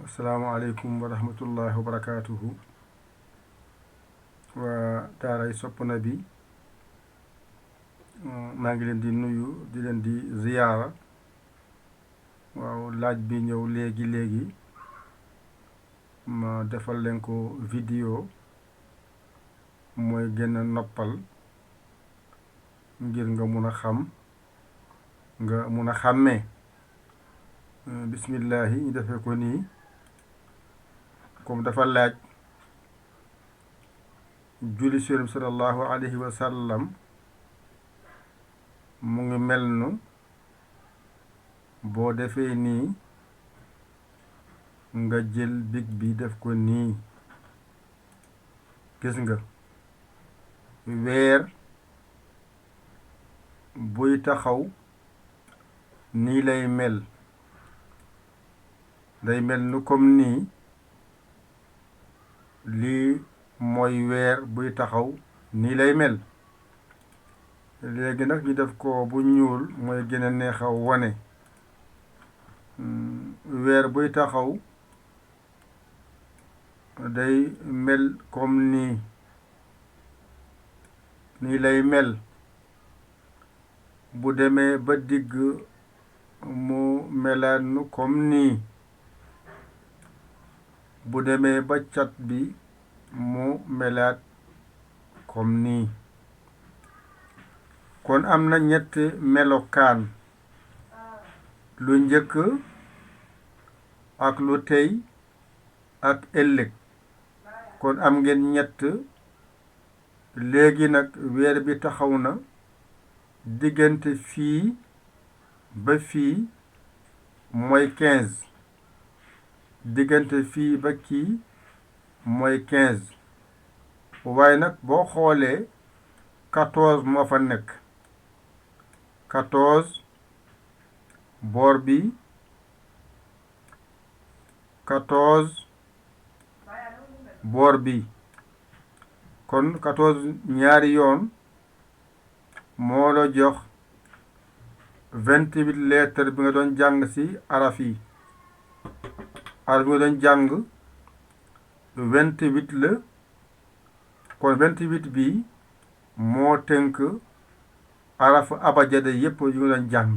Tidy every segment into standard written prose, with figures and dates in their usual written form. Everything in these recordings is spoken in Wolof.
asalaamaaleykum wa rahmatullahi wa barakaatuhu waa daaray Sopp Nabi maa ngi leen di nuyu di leen di ziyaara waaw laaj bi ñëw léegi ma defal leen ko vidéo mooy gën a noppal ngir nga mun a xam nga mun a xàmmee bismillahi ñu defee ko nii comme dafa laaj julli ci Yonent bi sallallahu alayhi wa sallam mu ngi mel nu boo defee nii nga jël big bi def ko nii gis nga weer buy taxaw nii lay mel day mel nu comme nii lii mooy weer buy taxaw nii lay mel léegi nag ñu def ko bu ñuul mooy gën a neex a wone weer buy taxaw day mel comme nii lay mel bu demee ba digg mu melaat nu comme nii bu demee ba cat bi mu melaat comme nii kon am na ñetti melokaan lu njëkk ak lu tey ak ëllëg kon am ngeen ñett léegi nag weer bi taxaw na diggante fii ba fii mooy 15 diggante fii ba kii mooy 15 waaye nag boo xoolee 14 moo fa nekk 14 boor bi 14 boor bi kon 14 ñaari yoon moo la jox 28 lettres bi nga doon jàng ci araf yi araf bi nga doon jàng 28 la kon 28 bi moo tënk arafu abajada yépp yu nga doon jàng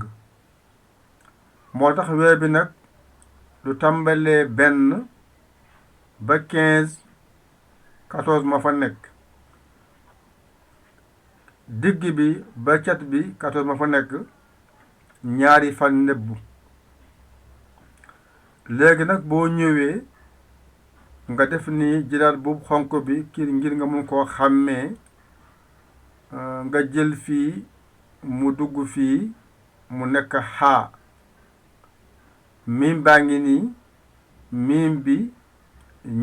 moo tax weer bi nag lu tàmbalee benn ba 15 14 moo fa nekk digg bi ba cat bi 14 moo fa nekk ñaari fan nëbbu léegi nag boo ñëwee nga def ni jëlaat bu xonk bi ngir nga mun koo xàmmee nga jël fii mu dugg fii mu nekk xaa miim baa ngi nii miim bi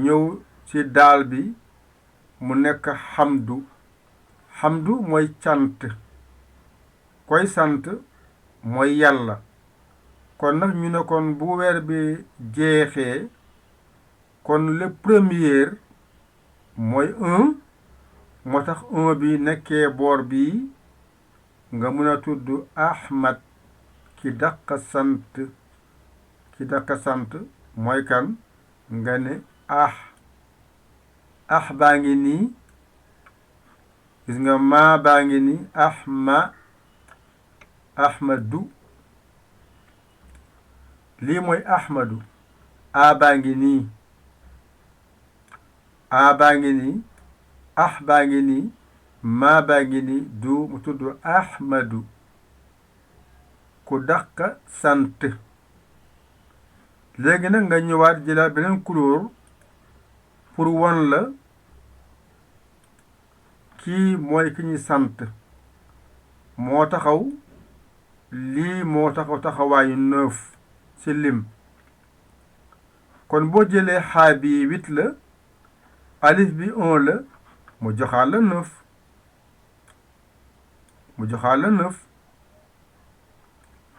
ñëw ci daal bi mu nekk xamdu xamdu mooy cant koy sant mooy yàlla kon nag ñu ne kon bu weer bi jeexee kon le premier mooy 1 moo tax 1 bi nekkee boor bi nga mën a tudd Ahmad ki dàq sant mooy kan nga ne baa ngi nii gis nga maa baa ngi nii ahmadu lii mooy ahmadu baa ngi nii baa ngi nii baa ngi nii maa baa ngi nii du mu tudd ahmadu ku dàq sant léegi nag nga ñëwaat jëlaat beneen couleur pour won la kii mooy ki ñuy sant moo taxaw lii moo taxaw taxawaayu 9 ci lim kon boo jëlee xaa bi 8 la alif bi 1 la mu joxaat la 9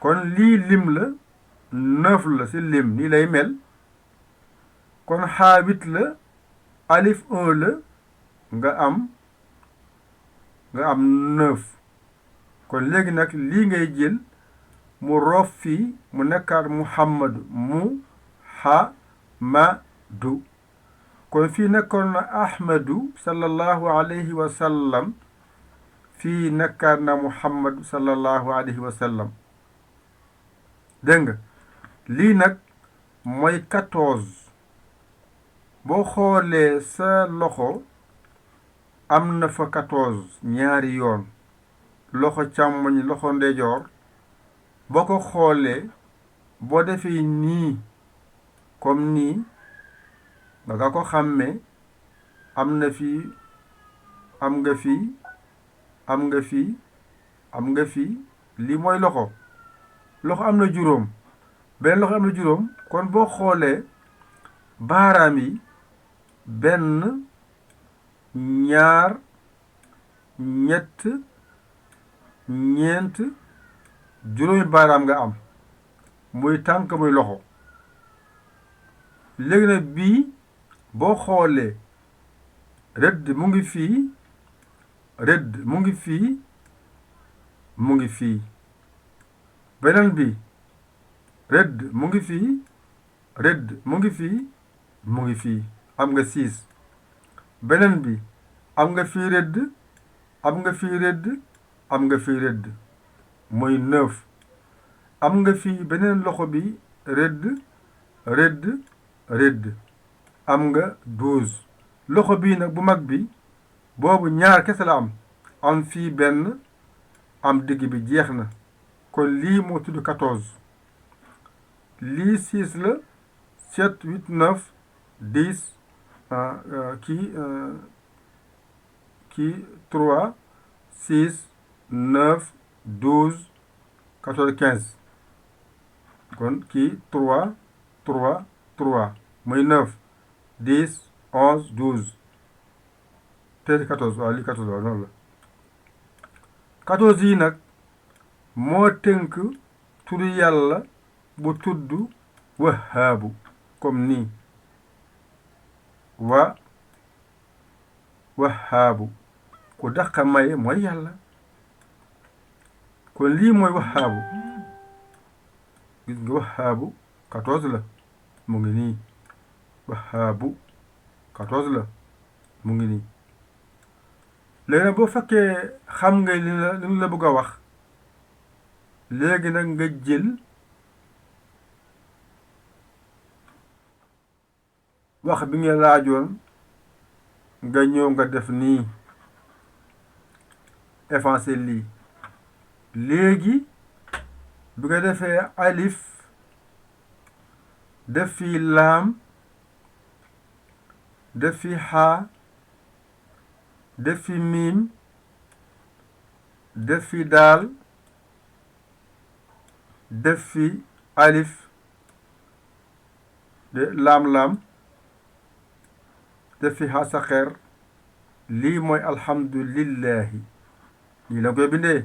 kon lii lim la 9 la ci lim nii lay mel kon xaa 8 la alif 1 la nga am 9 kon léegi nag lii ngay jël mu roof fii mu nekkaat muhammadu mu ha ahmadu kon fii nekkoon na ahmadu sallallahu alayhi wa sallam fii nekkaat na muhammadu sallallahu alayhi wa sallam dégg nga lii nag mooy 14 boo xoolee sa loxo am na fa 14 ñaari yoon loxo càmmoñ loxo ndeyjoor boo ko xoolee boo defee nii comme nii ba nga ko xàmmee am na fii am nga fii am nga fii am nga fii lii mooy loxo am na juróom benn loxo am na juróom kon boo xoolee baaraam yi benn ñaar ñett ñeent juróomi baaraam nga am muy tànk muy loxo léegi nag bii boo xoolee rëdd mu ngi fii rëdd mu ngi fii mu ngi fii beneen bi rëdd mu ngi fii rëdd mu ngi fii mu ngi fii am nga 6 beneen bi am nga fii rëdd am nga fii rëdd am nga fii rëdd muy 9 am nga fii beneen loxo bi rëdd rëdd rëdd am nga 12 loxo bii nag bu mag bi boobu ñaar kese la am fii benn am digg bi jeex na kon lii moo tudd 14 lii 6 la 7 8 9 10 kii 3 6 9 12 14 15 kon kii 3 3 3 muy 9 10 11 12 13 14 waaw lii 14 waaw noonu la 14 yi nag moo tënk turu yàlla bu tudd wahaabu comme nii wahaabu ku dàqa maye mooy yàlla kon lii mooy wahaabu gis nga wahaabu 14 la mu ngi nii wahaabu 14 la mu ngi nii léegi nag boo fekkee xam nga li la bëgg a wax léegi nag nga jël wax bi nga laajoon nga ñëw nga def nii effacer lii léegi bi nga defee alif def fii laam def fii xaa def fi miim def fi daal def fi alif de laam-laam def fi xasaqeer lii mooy alhamdulillahi lii la koy bindee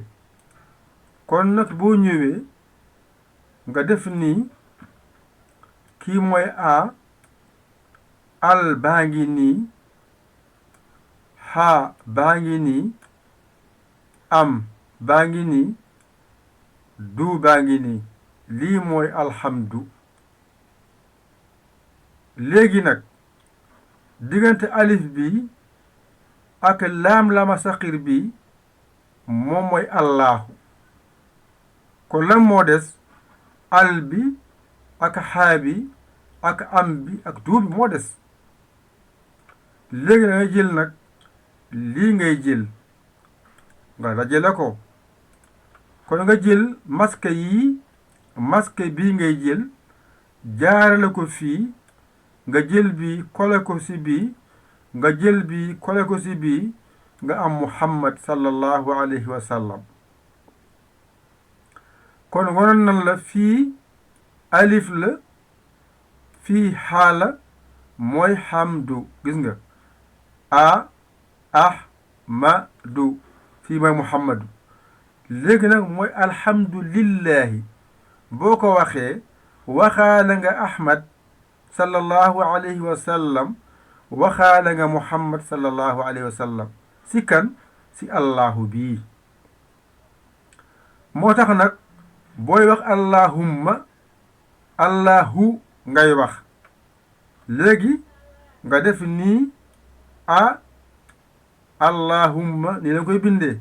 kon nag boo ñëwee nga def nii kii mooy a al baa ngi nii xaa baa ngi nii am baa ngi nii du baa ngi nii lii mooy alhamdu léegi nag diggante alif bi ak laam-laama saqir bi moom mooy allaahu kon lan moo des al bi ak xaa bi ak am bi ak du bi moo des léegi da nga jël nag lii ngay jël nga dajale ko kon nga jël masque bii ngay jël jaarale ko fii nga jël bi kole ko ci bii nga jël bi kole ko ci bii nga am muhammad sallallahu alayhi wa sallam kon wonoon nan la fii alif la fii xaala mooy hamdu gis nga ahmadu fii mooy muhammadu léegi nag mooy alhamdulillahi boo ko waxee waxaala nga ahmad sallallahu alayhi wa sallam waxaala nga muhammad sallallahu alayhi wa sallam si kan si allahu bii moo tax nag booy wax allahumma allahu ngay wax léegi nga def nii a allahumma nii la koy bindee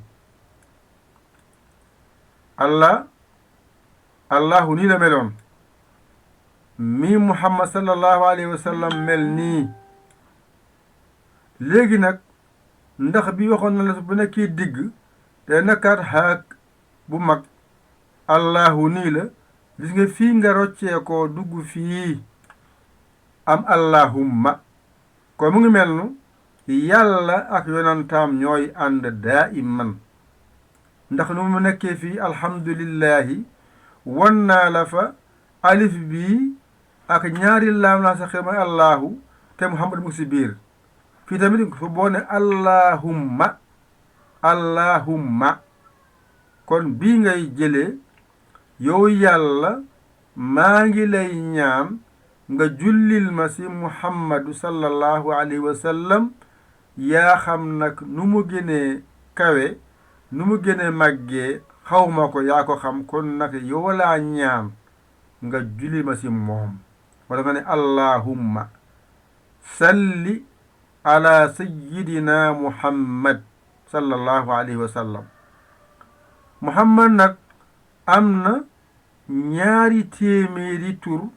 allahu nii la meloon mi muhammad sallallahu alayhi wa sallam mel nii léegi nag ndax bi waxoon na la bu nekkee digg te nekkaat xaak bu mag allahu nii la gis nga fii nga roccee ko dugg fii am allahumma ko mu ngi mel nu yàlla ak yonantaam ñooy ànd daiman ndax nu mu nekkee fii alhamdulillahi won naa la fa alif bii ak ñaari laam laa sa xema allahu te muhammad mu si biir fii tamit fu boo ne allahumma kon bii ngay jëlee yow yàlla maa ngi lay ñaan nga jullil ma si muhammadu sallallahu alayhi wa sallam yaa xam nag nu mu gënee kawe nu mu gënee màggee xawma ko yaa ko xam kon nag yow laa ñaan nga jullil ma si moom wala nga ne allahumma salli ala sayyidina muhammad sallallahu alayhi wa sallam muhammad nag am na 200 tur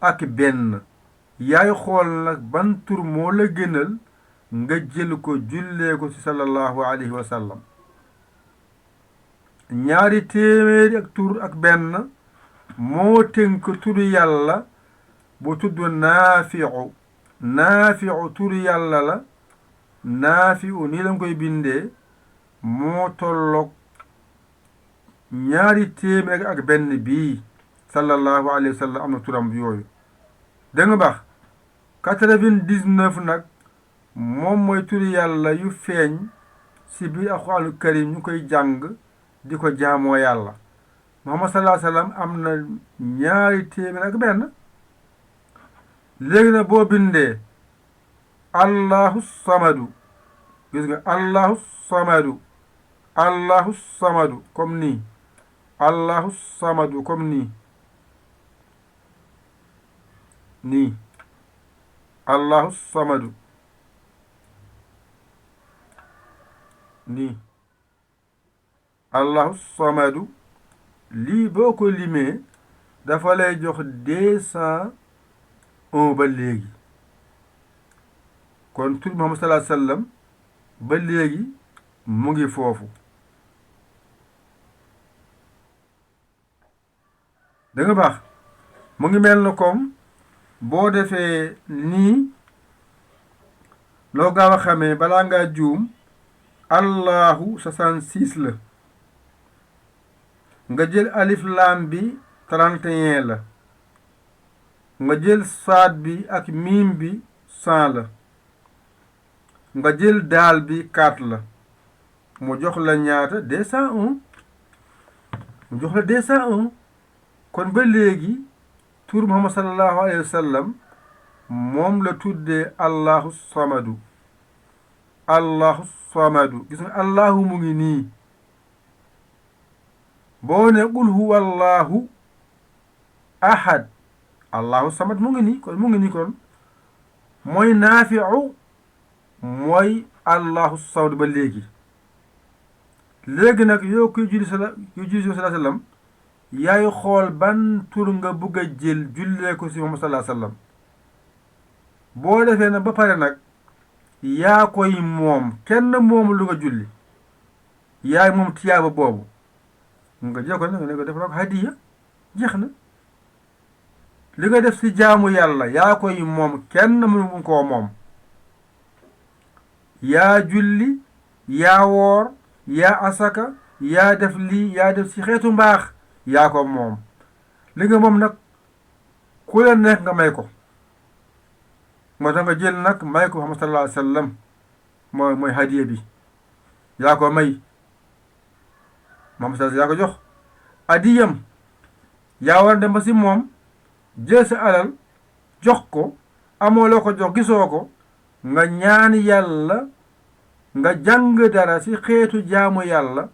ak benn yaay xool nag ban tur moo la gënal nga jël ko jullee ko ci sallallahu alayhi wa sallam 200 ak tur ak benn moo tënk turu yàlla bu tudd naafiu turu yàlla la naafiu nii la nga koy bindee moo tolloog 200 ak benn bii sallallahu alayhi wa sallam am na turam yooyu da nga baax 99 nag moom mooy turu yàlla yu feeñ si biir alxuraanu karim ñu koy jàng di ko jaamoo yàlla muhammad sallallahu alayhi wa sallam am na 200 ak benn léegi nag boo bindee allahu samadu gis nga allahu samadu comme nii allahu samadu comme nii allahu samadu nii allahu samadu lii boo ko limee dafa lay jox 201 ba léegi kon tur Muhammad sallallahu alayhi wa sallam ba léegi mu ngi foofu da nga baax mu ngi mel na comme boo defee nii loo gaaw a xamee balaa ngaa juum allahu 66 la nga jël alif laam bi 31 la nga jël saad bi ak miim bi 100 la nga jël daal bi 4 la mu jox la ñaata 201 mu jox la 201 kon ba léegi tur Muhammad sallallahu alayhi wa sallam moom la tuddee allahu samadu gis nga allahu mu ngi nii boo ne qul huwa allahu ahad allahu samad mu ngi nii kon mooy naafiu mooy allahu samad ba léegi nag yow kuy julli sallallahu alayhi wa sallam yaay xool ban tur nga bëgg a jël jullee ko si Muhammad sallallahu alayhi wa sallam boo defee nag ba pare nag yaa koy moom kenn moomu lu nga julli yaay moom tiyaaba boobu nga jël ko nag ne ko def na ko hadiya jeex na li nga def si jaamu yàlla yaa koy moom kenn mu koo moom yaa julli yaa woor yaa asaka yaa def lii yaa def si xeetu mbaax yaa ko moom li nga moom nag ku la nekk nga may ko moo tax nga jël nag may ko Muhammad sallallahu alayhi wa sallam mooy hadiya bi yaa ko may Muhammad sallallahu yaa ko jox adiyam yaa war a dem ba si moom jël sa alal jox ko amoo loo ko jox gisoo ko nga ñaan yàlla nga jàng dara si xeetu jaamu yàlla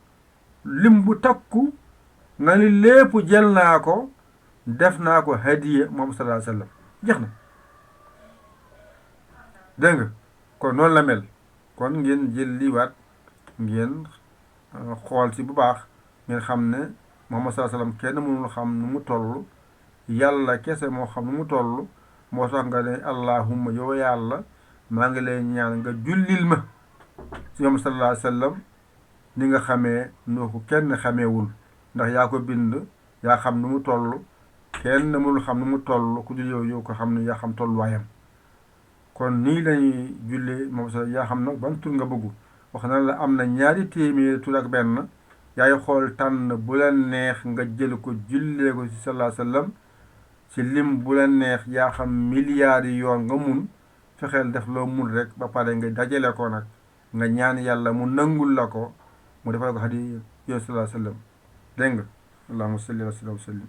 lim bu takku nga ni lépp jël naa ko def naa ko hadiya Muhammad sallallahu alayhi wa sallam jeex na dégg nga kon noonu la mel kon ngeen jël liiwaat ngeen xool ci bu baax ngeen xam ne Muhammad sallallahu alayhi wasallam kenn mënul xam nu mu toll yàlla kese moo xam nu mu toll moo tax nga ne allahumma yow yàlla maa ngi lay ñaan nga jullil ma ci Muhammad sallallahu alayhi wasallam ni nga xamee noo ko kenn xameewul ndax yaa ko bind yaa xam nu mu toll kenn mënul xam nu mu toll ku dul yow ko xam ne yaa xam tolluwaayam kon nii lañuy jullee moom sa yaa xam nag ban tur nga bëggu wax na la am na ñaari téeméeri tur ak benn yaay xool tànn bu la neex nga jël ko jullee ko ci sallallahu alayhi wasallam ci lim bu la neex yaa xam milliards yi yoon nga mun fexeel def loo mun rek ba pare nga dajale ko nag nga ñaan yàlla mu nangul la ko mu defal ko hadi yow sallallahu alayhi wasallam dégg nga allahumma salli wa sallim